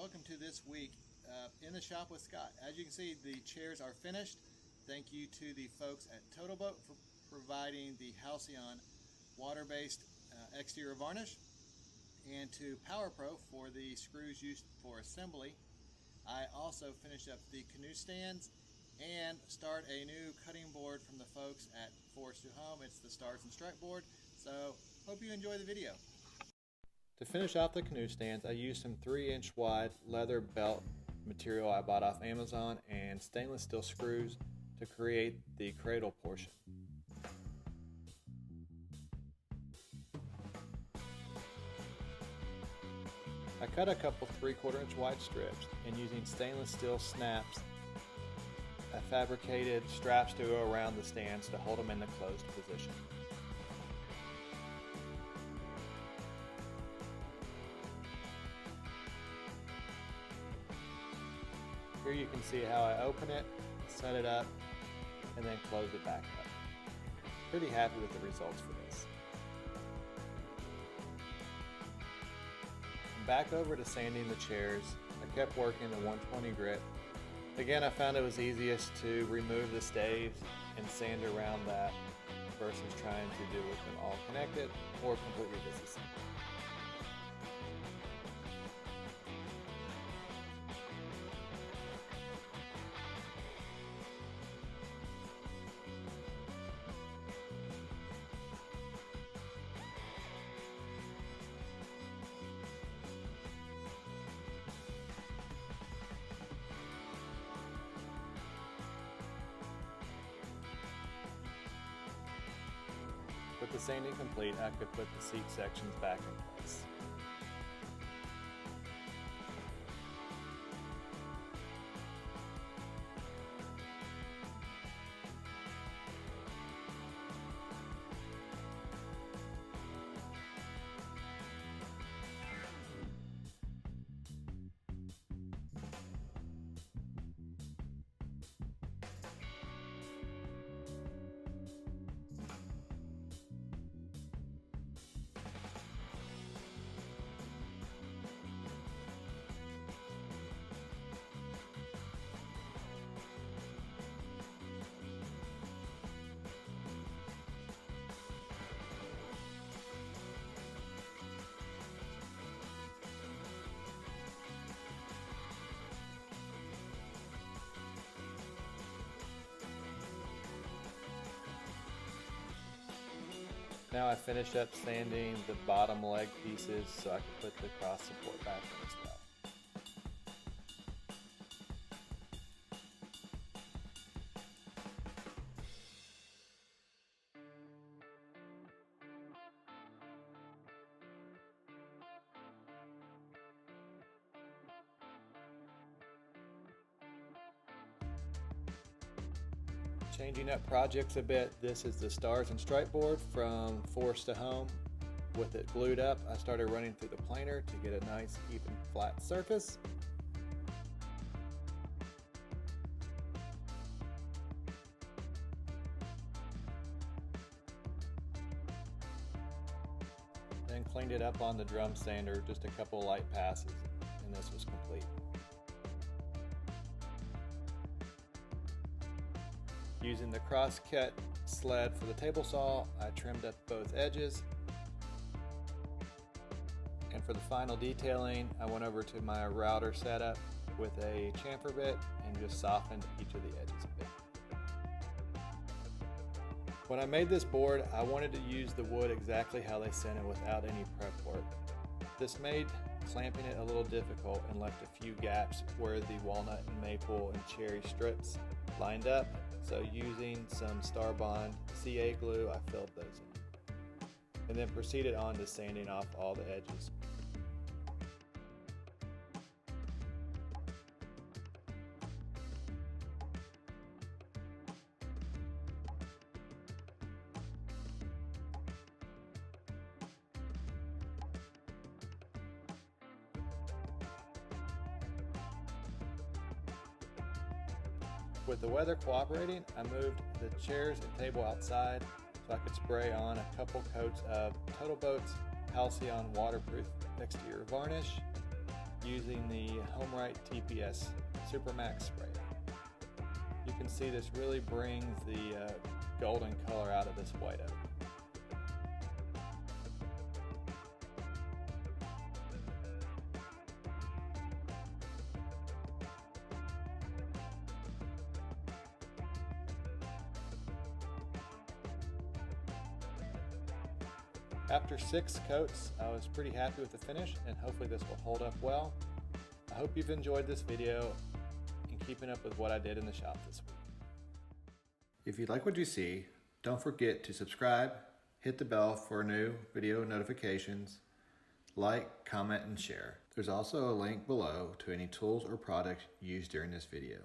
welcome to this week in the shop with Scott. As you can see, the chairs are finished. Thank you to the folks at Total Boat for providing the Halcyon water-based exterior varnish, and to Power Pro for the screws used for assembly. I also finished up the Canoe stands and start a new cutting board from the folks at Forest to Home. It's the Stars and Stripe board. So hope you enjoy the video. To finish off the canoe stands, I used some 3-inch wide leather belt material I bought off Amazon and stainless steel screws to create the cradle portion. I cut a couple 3/4 inch wide strips, and using stainless steel snaps, I fabricated straps to go around the stands to hold them in the closed position. Here you can see how I open it, set it up, and then close it back up. Pretty happy with the results for this. Back over to sanding the chairs. I kept working the 120 grit. Again, I found it was easiest to remove the staves and sand around that versus trying to do with them all connected or completely disassembled. With the sanding complete, I could put the seat sections back in place. Now I finished up sanding the bottom leg pieces so I could put the cross support back in as well. Changing up projects a bit, this is the Stars and Stripe board from Forest to Home. With it glued up, I started running through the planer to get a nice even flat surface. Then cleaned it up on the drum sander, just a couple light passes, and this was complete. Using the cross-cut sled for the table saw, I trimmed up both edges. And for the final detailing, I went over to my router setup with a chamfer bit and just softened each of the edges a bit. When I made this board, I wanted to use the wood exactly how they sent it without any prep work. This made clamping it a little difficult and left a few gaps where the walnut and maple and cherry strips lined up. So using some Starbond CA glue, I filled those in. And then proceeded on to sanding off all the edges. With the weather cooperating, I moved the chairs and table outside so I could spray on a couple coats of Total Boat's Halcyon waterproof exterior varnish. using the HomeRite TPS Supermax sprayer. You can see this really brings the golden color out of this white oak. After 6 coats, I was pretty happy with the finish, and hopefully this will hold up well. I hope you've enjoyed this video and keeping up with what I did in the shop this week. If you like what you see, don't forget to subscribe, hit the bell for new video notifications, like, comment, and share. There's also a link below to any tools or products used during this video.